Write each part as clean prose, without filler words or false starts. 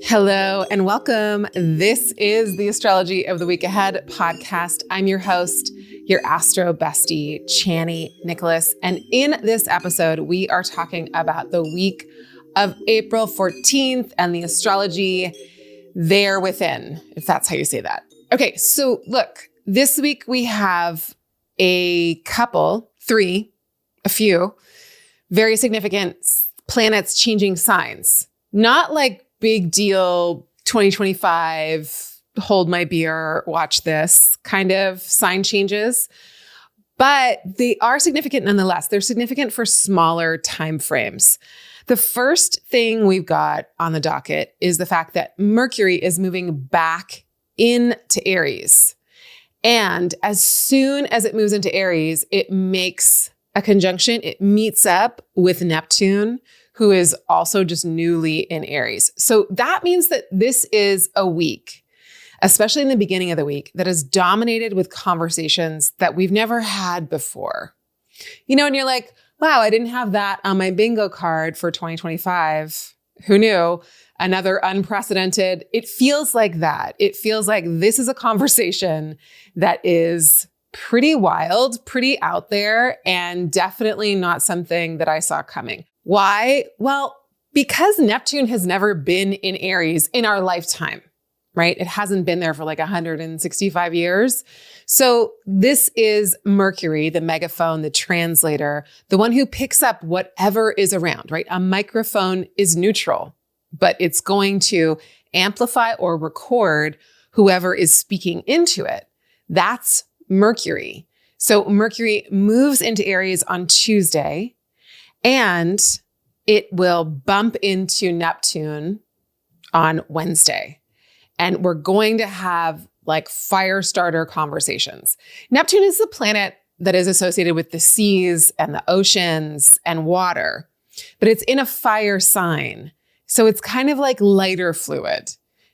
Hello and welcome. This is the Astrology of the Week Ahead podcast. I'm your host, your astro bestie, Chani Nicholas. And in this episode, we are talking about the week of April 14th and the astrology there within, if that's how you say that. Okay, so look, this week we have a few very significant planets changing signs. Not like big deal 2025, hold my beer, watch this kind of sign changes, but they are significant nonetheless. They're significant for smaller time frames. The first thing we've got on the docket is the fact that Mercury is moving back into Aries. And as soon as it moves into Aries, it makes a conjunction. It meets up with Neptune, who is also just newly in Aries. So that means that this is a week, especially in the beginning of the week, that is dominated with conversations that we've never had before. You know, and you're like, wow, I didn't have that on my bingo card for 2025. Who knew? Another unprecedented. It feels like that. It feels like this is a conversation that is pretty wild, pretty out there, and definitely not something that I saw coming. Why? Well, because Neptune has never been in Aries in our lifetime, right? It hasn't been there for like 165 years. So this is Mercury, the megaphone, the translator, the one who picks up whatever is around, right? A microphone is neutral, but it's going to amplify or record whoever is speaking into it. That's Mercury. So Mercury moves into Aries on Tuesday, and it will bump into Neptune on Wednesday. And we're going to have like fire starter conversations. Neptune is the planet that is associated with the seas and the oceans and water, but it's in a fire sign. So it's kind of like lighter fluid.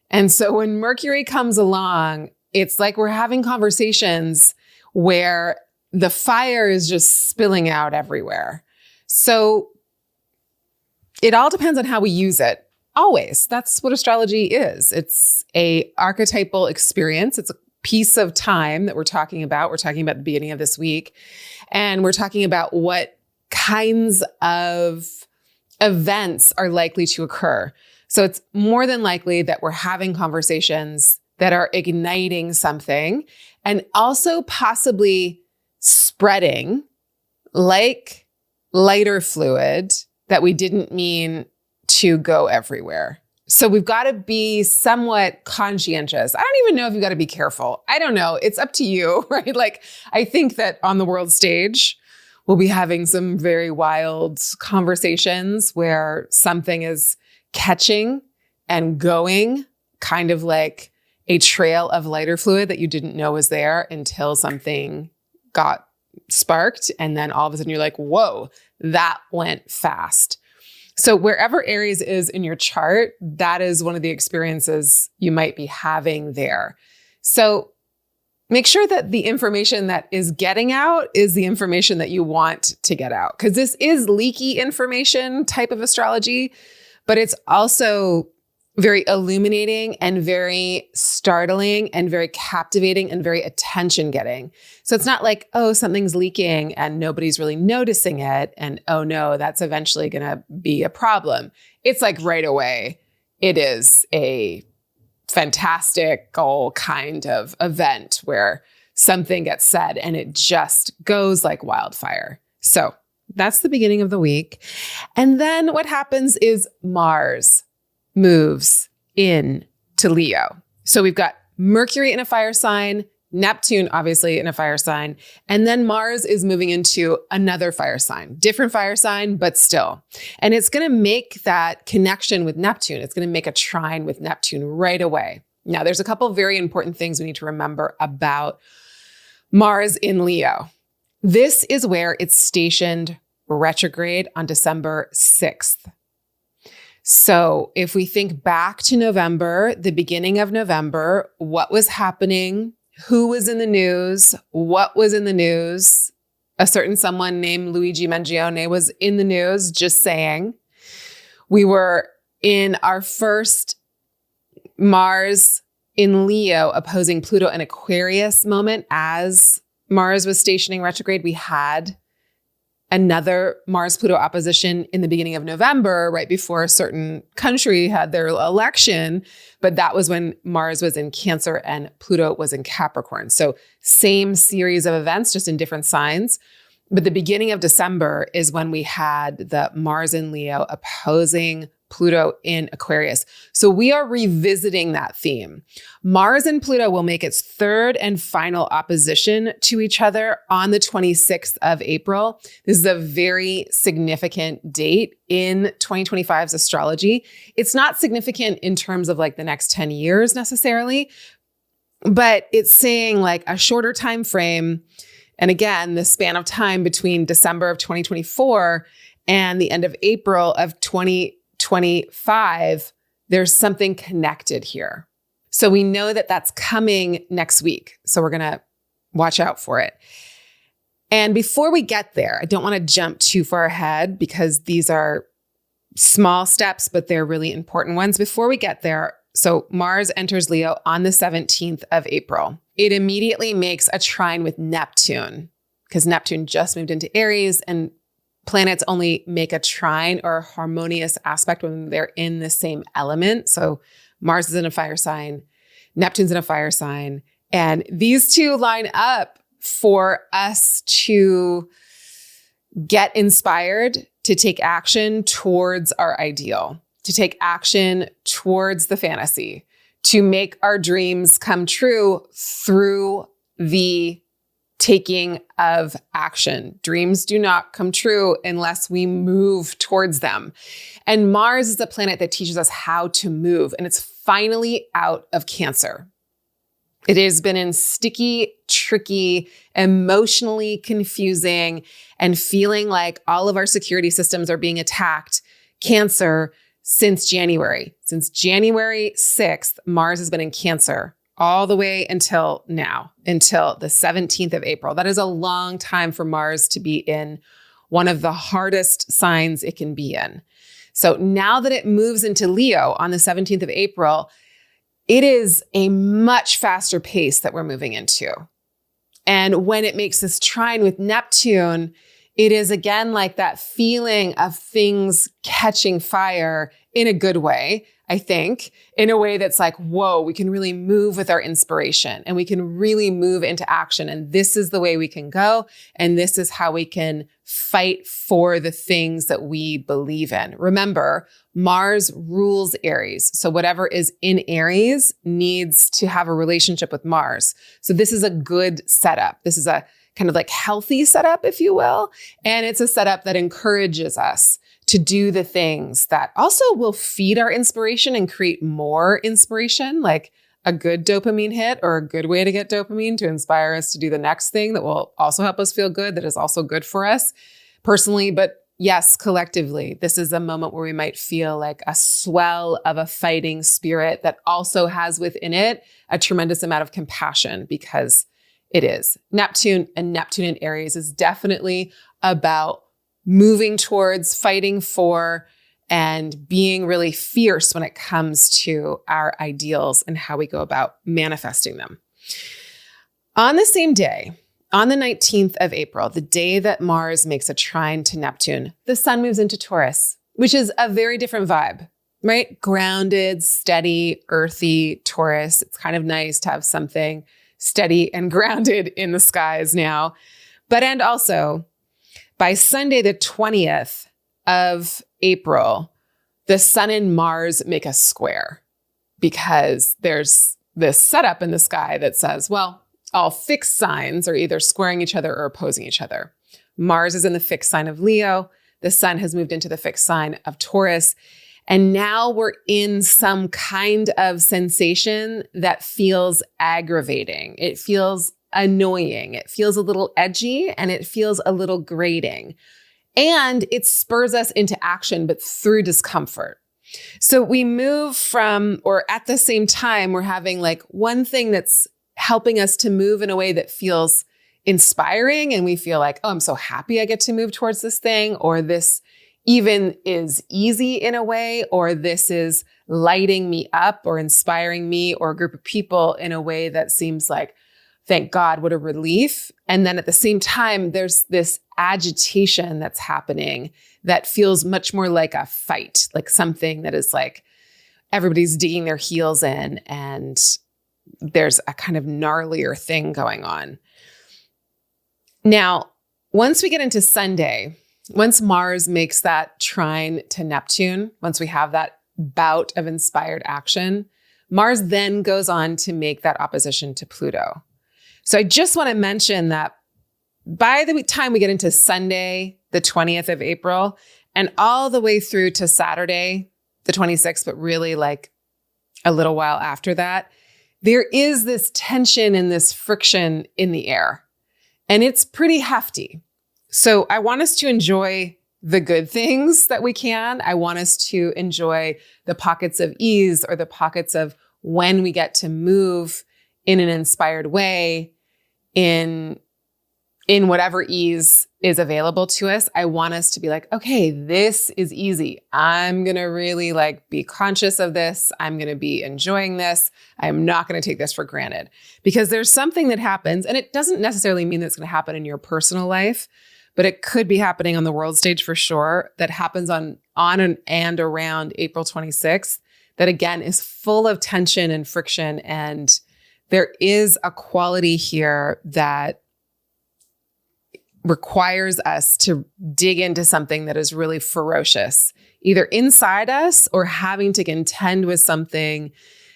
And so when Mercury comes along, it's like we're having conversations where the fire is just spilling out everywhere. So it all depends on how we use it. Always. That's what astrology is. It's a archetypal experience. It's a piece of time that we're talking about. We're talking about the beginning of this week. And we're talking about what kinds of events are likely to occur. So it's more than likely that we're having conversations that are igniting something and also possibly spreading like lighter fluid that we didn't mean to go everywhere. So we've got to be somewhat conscientious. I don't even know if you've got to be careful. I don't know. It's up to you, right? Like, I think that on the world stage, we'll be having some very wild conversations where something is catching and going, kind of like a trail of lighter fluid that you didn't know was there until something got sparked. And then all of a sudden you're like, whoa, that went fast. So wherever Aries is in your chart, that is one of the experiences you might be having there. So make sure that the information that is getting out is the information that you want to get out. Because this is leaky information type of astrology, but it's also very illuminating and very startling and very captivating and very attention-getting. So it's not like, oh, something's leaking and nobody's really noticing it. And oh no, that's eventually going to be a problem. It's like right away, it is a fantastical kind of event where something gets said and it just goes like wildfire. So that's the beginning of the week. And then what happens is Mars moves in to Leo. So we've got Mercury in a fire sign, Neptune obviously in a fire sign, and then Mars is moving into another fire sign, different fire sign, but still. And it's going to make that connection with Neptune. It's going to make a trine with Neptune right away. Now, there's a couple of very important things we need to remember about Mars in Leo. This is where it's stationed retrograde on December 6th. So if we think back to November, the beginning of November, what was happening? Who was in the news? What was in the news? A certain someone named Luigi Mangione was in the news, just saying. We were in our first Mars in Leo opposing Pluto in Aquarius moment. As Mars was stationing retrograde, we had another Mars-Pluto opposition in the beginning of November, right before a certain country had their election. But that was when Mars was in Cancer and Pluto was in Capricorn. So same series of events, just in different signs. But the beginning of December is when we had the Mars in Leo opposing Pluto in Aquarius. So we are revisiting that theme. Mars and Pluto will make its third and final opposition to each other on the 26th of April. This is a very significant date in 2025's astrology. It's not significant in terms of like the next 10 years necessarily, but it's saying like a shorter time frame. And again, the span of time between December of 2024 and the end of April of 2025, there's something connected here. So we know that that's coming next week. So we're going to watch out for it. And before we get there, I don't want to jump too far ahead because these are small steps, but they're really important ones. Before we get there, so Mars enters Leo on the 17th of April. It immediately makes a trine with Neptune because Neptune just moved into Aries, and planets only make a trine or a harmonious aspect when they're in the same element. So Mars is in a fire sign, Neptune's in a fire sign, and these two line up for us to get inspired to take action towards our ideal, to take action towards the fantasy, to make our dreams come true through the taking of action. Dreams do not come true unless we move towards them. And Mars is a planet that teaches us how to move, and it's finally out of Cancer. It has been in sticky, tricky, emotionally confusing, and feeling like all of our security systems are being attacked, Cancer, since January. Since January 6th, Mars has been in Cancer all the way until now, until the 17th of April. That is a long time for Mars to be in one of the hardest signs it can be in. So now that it moves into Leo on the 17th of April, it is a much faster pace that we're moving into. And when it makes this trine with Neptune, it is again like that feeling of things catching fire in a good way, I think, in a way that's like, whoa, we can really move with our inspiration and we can really move into action. And this is the way we can go. And this is how we can fight for the things that we believe in. Remember, Mars rules Aries. So whatever is in Aries needs to have a relationship with Mars. So this is a good setup. This is a kind of like healthy setup, if you will. And it's a setup that encourages us to do the things that also will feed our inspiration and create more inspiration, like a good dopamine hit or a good way to get dopamine to inspire us to do the next thing that will also help us feel good, that is also good for us personally. But yes, collectively, this is a moment where we might feel like a swell of a fighting spirit that also has within it a tremendous amount of compassion, because it is. Neptune and Neptune in Aries is definitely about moving towards, fighting for, and being really fierce when it comes to our ideals and how we go about manifesting them. On the same day, on the 19th of April, the day that Mars makes a trine to Neptune, the sun moves into Taurus, which is a very different vibe, right? Grounded, steady, earthy Taurus. It's kind of nice to have something steady and grounded in the skies now. And also, by Sunday, the 20th of April, the sun and Mars make a square, because there's this setup in the sky that says, well, all fixed signs are either squaring each other or opposing each other. Mars is in the fixed sign of Leo. The sun has moved into the fixed sign of Taurus. And now we're in some kind of sensation that feels aggravating. It feels annoying. It feels a little edgy, and it feels a little grating. And it spurs us into action, but through discomfort. So we move from, or at the same time, we're having like one thing that's helping us to move in a way that feels inspiring. And we feel like, oh, I'm so happy I get to move towards this thing, or this even is easy in a way, or this is lighting me up or inspiring me or a group of people in a way that seems like, thank God, what a relief. And then at the same time, there's this agitation that's happening that feels much more like a fight, like something that is like everybody's digging their heels in and there's a kind of gnarlier thing going on. Now, once we get into Sunday, once Mars makes that trine to Neptune, once we have that bout of inspired action, Mars then goes on to make that opposition to Pluto. So I just want to mention that by the time we get into Sunday, the 20th of April, and all the way through to Saturday, the 26th, but really like a little while after that, there is this tension and this friction in the air. And it's pretty hefty. So I want us to enjoy the good things that we can. I want us to enjoy the pockets of ease or the pockets of when we get to move in an inspired way in whatever ease is available to us. I want us to be like, okay, this is easy. I'm going to really like be conscious of this. I'm going to be enjoying this. I'm not going to take this for granted because there's something that happens, and it doesn't necessarily mean that it's going to happen in your personal life, but it could be happening on the world stage for sure. That happens on and around April 26th. That again is full of tension and friction. And there is a quality here that requires us to dig into something that is really ferocious, either inside us or having to contend with something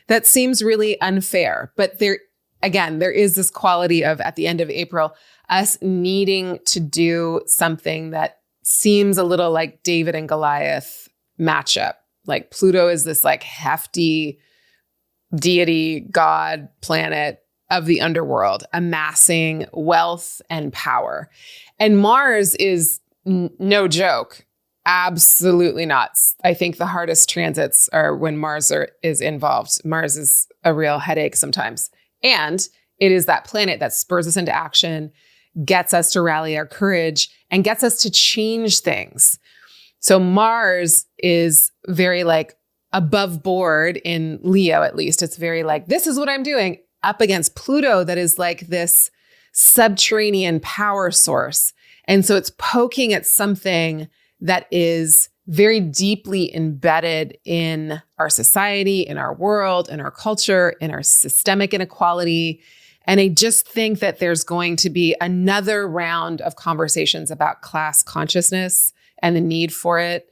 that seems really unfair. But there is this quality of, at the end of April, us needing to do something that seems a little like David and Goliath matchup. Like Pluto is this like hefty deity, god, planet of the underworld, amassing wealth and power. And Mars is no joke. Absolutely not. I think the hardest transits are when Mars is involved. Mars is a real headache sometimes. And it is that planet that spurs us into action, gets us to rally our courage, and gets us to change things. So Mars is very like above board in Leo, at least. It's very like, this is what I'm doing, up against Pluto that is like this subterranean power source. And so it's poking at something that is very deeply embedded in our society, in our world, in our culture, in our systemic inequality. And I just think that there's going to be another round of conversations about class consciousness and the need for it,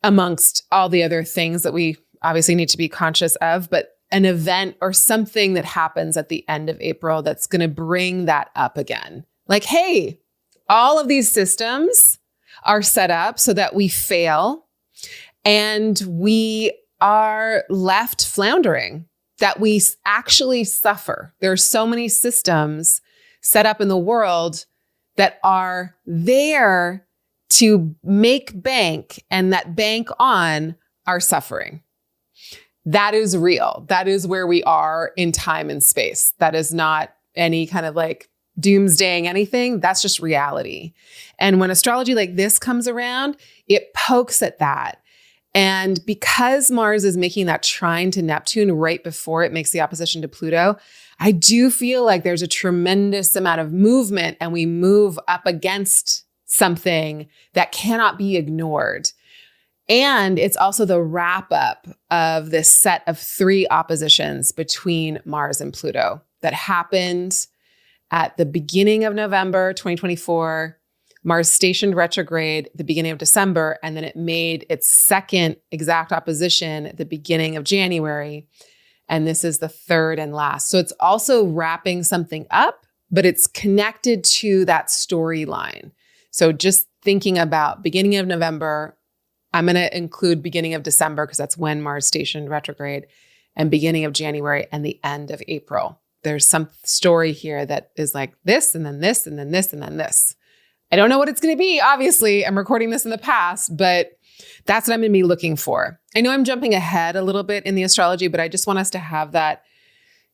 amongst all the other things that we obviously need to be conscious of. But an event or something that happens at the end of April that's going to bring that up again. Like, hey, all of these systems are set up so that we fail and we are left floundering, that we actually suffer. There are so many systems set up in the world that are there to make bank, and that bank on our suffering. That is real. That is where we are in time and space. That is not any kind of like doomsdaying anything. That's just reality. And when astrology like this comes around, it pokes at that. And because Mars is making that trine to Neptune right before it makes the opposition to Pluto, I do feel like there's a tremendous amount of movement and we move up against something that cannot be ignored. And it's also the wrap up of this set of 3 oppositions between Mars and Pluto that happened at the beginning of November 2024. Mars stationed retrograde at the beginning of December, and then it made its second exact opposition at the beginning of January. And this is the third and last. So it's also wrapping something up, but it's connected to that storyline. So just thinking about beginning of November, I'm going to include beginning of December because that's when Mars stationed retrograde, and beginning of January and the end of April. There's some story here that is like this, and then this, and then this, and then this. I don't know what it's going to be. Obviously, I'm recording this in the past, but that's what I'm going to be looking for. I know I'm jumping ahead a little bit in the astrology, but I just want us to have that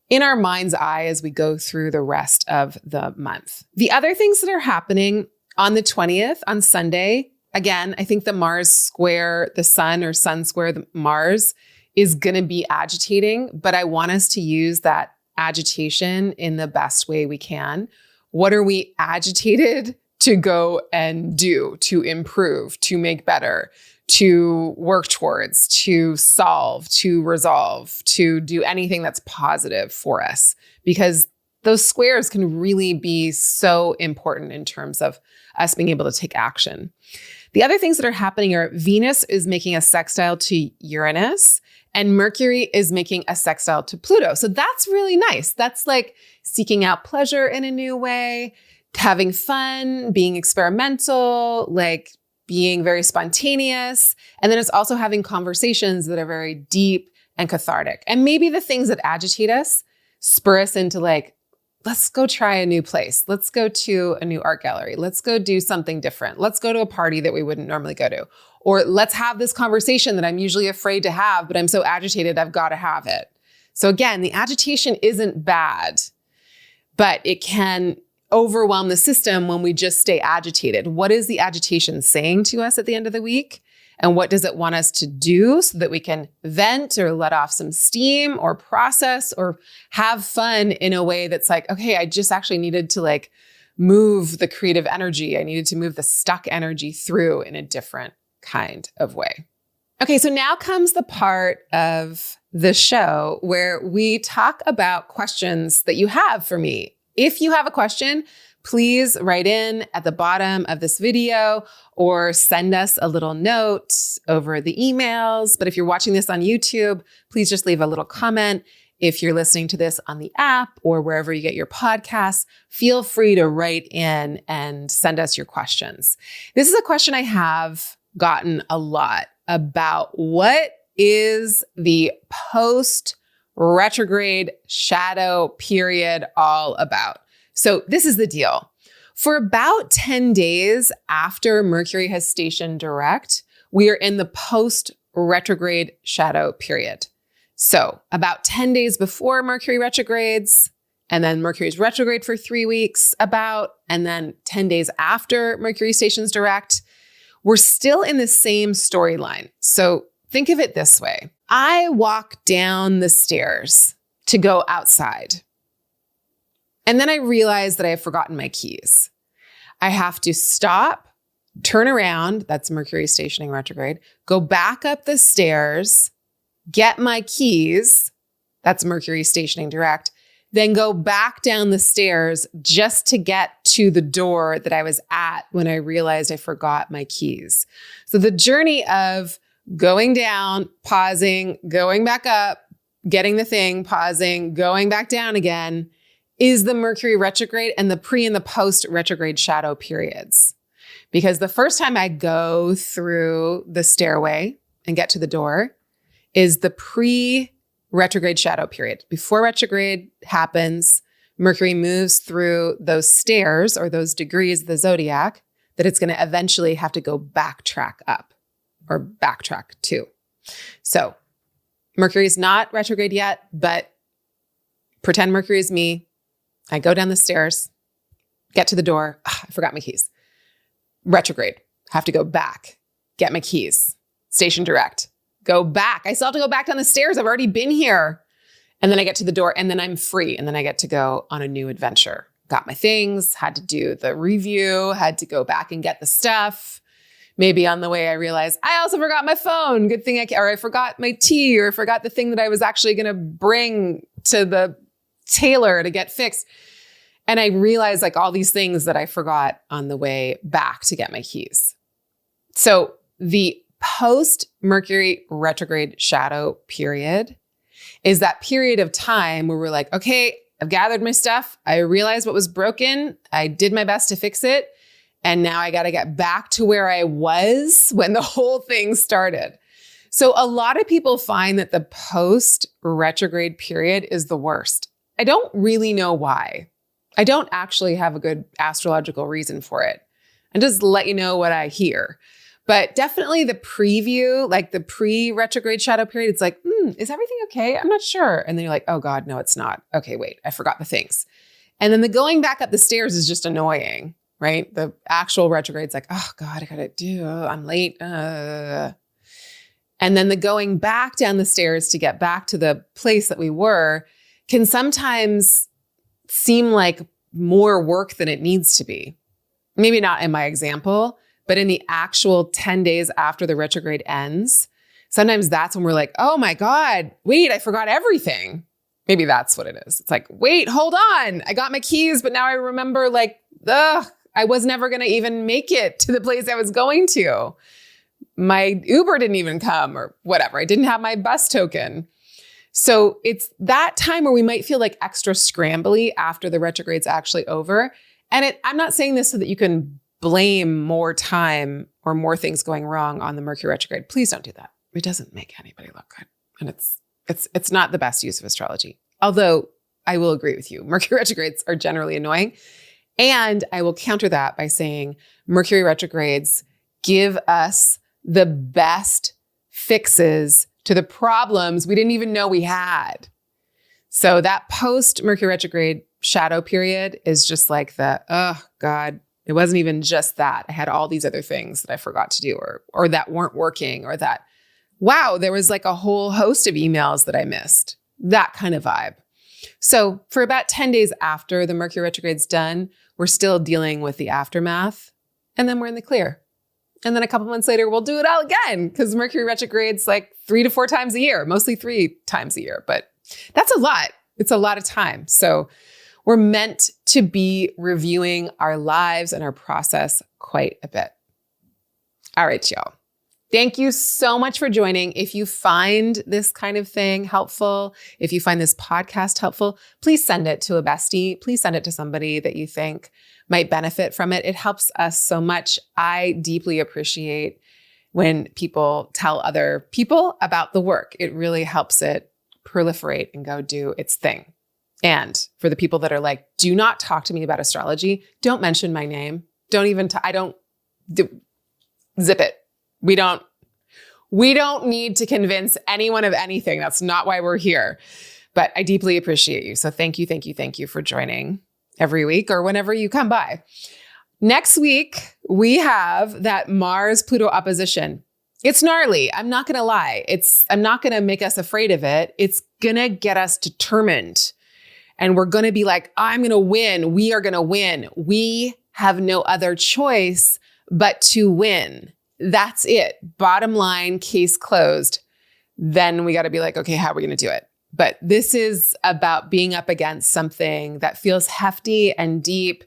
in our mind's eye as we go through the rest of the month. The other things that are happening on the 20th, on Sunday, again, I think the Mars square the sun or sun square the Mars is going to be agitating, but I want us to use that agitation in the best way we can. What are we agitated to go and do, to improve, to make better, to work towards, to solve, to resolve, to do anything that's positive for us? Because those squares can really be so important in terms of us being able to take action. The other things that are happening are Venus is making a sextile to Uranus and Mercury is making a sextile to Pluto. So that's really nice. That's like seeking out pleasure in a new way, having fun, being experimental, like being very spontaneous. And then it's also having conversations that are very deep and cathartic. And maybe the things that agitate us spur us into like, let's go try a new place. Let's go to a new art gallery. Let's go do something different. Let's go to a party that we wouldn't normally go to. Or let's have this conversation that I'm usually afraid to have, but I'm so agitated, I've got to have it. So again, the agitation isn't bad, but it can overwhelm the system when we just stay agitated. What is the agitation saying to us at the end of the week? And what does it want us to do so that we can vent or let off some steam or process or have fun in a way that's like, okay, I just actually needed to like move the creative energy. I needed to move the stuck energy through in a different kind of way. Okay, so now comes the part of the show where we talk about questions that you have for me. If you have a question, please write in at the bottom of this video or send us a little note over the emails. But if you're watching this on YouTube, please just leave a little comment. If you're listening to this on the app or wherever you get your podcasts, feel free to write in and send us your questions. This is a question I have gotten a lot about what is the post-retrograde shadow period all about. So this is the deal. For about 10 days after Mercury has stationed direct, we are in the post-retrograde shadow period. So about 10 days before Mercury retrogrades, and then Mercury's retrograde for 3 weeks and then 10 days after Mercury stations direct, we're still in the same storyline. So think of it this way. I walk down the stairs to go outside. And then I realize that I have forgotten my keys. I have to stop, turn around, that's Mercury stationing retrograde, go back up the stairs, get my keys, that's Mercury stationing direct, then go back down the stairs just to get to the door that I was at when I realized I forgot my keys. So the journey of going down, pausing, going back up, getting the thing, pausing, going back down again, is the Mercury retrograde and the pre and the post retrograde shadow periods. Because the first time I go through the stairway and get to the door is the pre-retrograde shadow period. Before retrograde happens, Mercury moves through those stairs or those degrees of the zodiac that it's going to eventually have to go backtrack up or backtrack to. So Mercury is not retrograde yet, but pretend Mercury is me. I go down the stairs, get to the door. I forgot my keys. Retrograde. Have to go back, get my keys. Station direct. Go back. I still have to go back down the stairs. I've already been here. And then I get to the door and then I'm free. And then I get to go on a new adventure. Got my things, had to do the review, had to go back and get the stuff. Maybe on the way I realized I also forgot my phone. Good thing I forgot my tea or I forgot the thing that I was actually going to bring to the tailor to get fixed. And I realized like all these things that I forgot on the way back to get my keys. So the post-Mercury retrograde shadow period is that period of time where we're like, okay, I've gathered my stuff. I realized what was broken. I did my best to fix it. And now I got to get back to where I was when the whole thing started. So a lot of people find that the post-retrograde period is the worst. I don't really know why. I don't actually have a good astrological reason for it. And just let you know what I hear. But definitely the preview, like the pre-retrograde shadow period, it's like, is everything okay? I'm not sure. And then you're like, oh God, no, it's not. Okay, wait, I forgot the things. And then the going back up the stairs is just annoying, right? The actual retrograde's like, oh God, I gotta do, I'm late. And then the going back down the stairs to get back to the place that we were can sometimes seem like more work than it needs to be. Maybe not in my example, but in the actual 10 days after the retrograde ends, sometimes that's when we're like, oh my God, wait, I forgot everything. Maybe that's what it is. It's like, wait, hold on. I got my keys, but now I remember like, I was never going to even make it to the place I was going to. My Uber didn't even come or whatever. I didn't have my bus token. So it's that time where we might feel like extra scrambly after the retrograde's actually over. And I'm not saying this so that you can blame more time or more things going wrong on the Mercury retrograde. Please don't do that. It doesn't make anybody look good. And it's not the best use of astrology. Although I will agree with you, Mercury retrogrades are generally annoying. And I will counter that by saying Mercury retrogrades give us the best fixes to the problems we didn't even know we had. So that post-Mercury retrograde shadow period is just like oh God, it wasn't even just that. I had all these other things that I forgot to do or that weren't working or that, wow, there was like a whole host of emails that I missed. That kind of vibe. So for about 10 days after the Mercury retrograde's done, we're still dealing with the aftermath and then we're in the clear. And then a couple months later, we'll do it all again because Mercury retrograde's like 3 to 4 times a year, mostly 3 times a year, but that's a lot. It's a lot of time. So we're meant to be reviewing our lives and our process quite a bit. All right, y'all. Thank you so much for joining. If you find this kind of thing helpful, if you find this podcast helpful, please send it to a bestie. Please send it to somebody that you think might benefit from it. It helps us so much. I deeply appreciate when people tell other people about the work. It really helps it proliferate and go do its thing. And for the people that are like, do not talk to me about astrology. Don't mention my name. Don't even, zip it. We don't need to convince anyone of anything. That's not why we're here. But I deeply appreciate you. So thank you for joining every week or whenever you come by. Next week, we have that Mars-Pluto opposition. It's gnarly. I'm not going to lie. I'm not going to make us afraid of it. It's going to get us determined. And we're going to be like, I'm going to win. We are going to win. We have no other choice but to win. That's it. Bottom line, case closed. Then we got to be like, okay, how are we going to do it? But this is about being up against something that feels hefty and deep.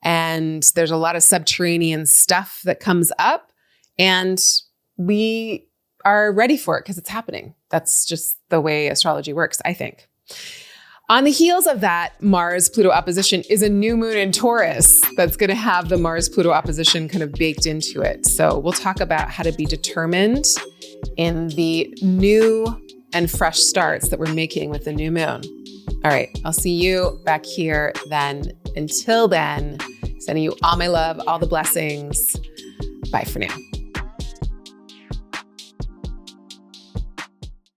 And there's a lot of subterranean stuff that comes up. And we are ready for it because it's happening. That's just the way astrology works, I think. On the heels of that Mars-Pluto opposition is a new moon in Taurus that's going to have the Mars-Pluto opposition kind of baked into it. So we'll talk about how to be determined in the new and fresh starts that we're making with the new moon. All right, I'll see you back here then. Until then, sending you all my love, all the blessings. Bye for now.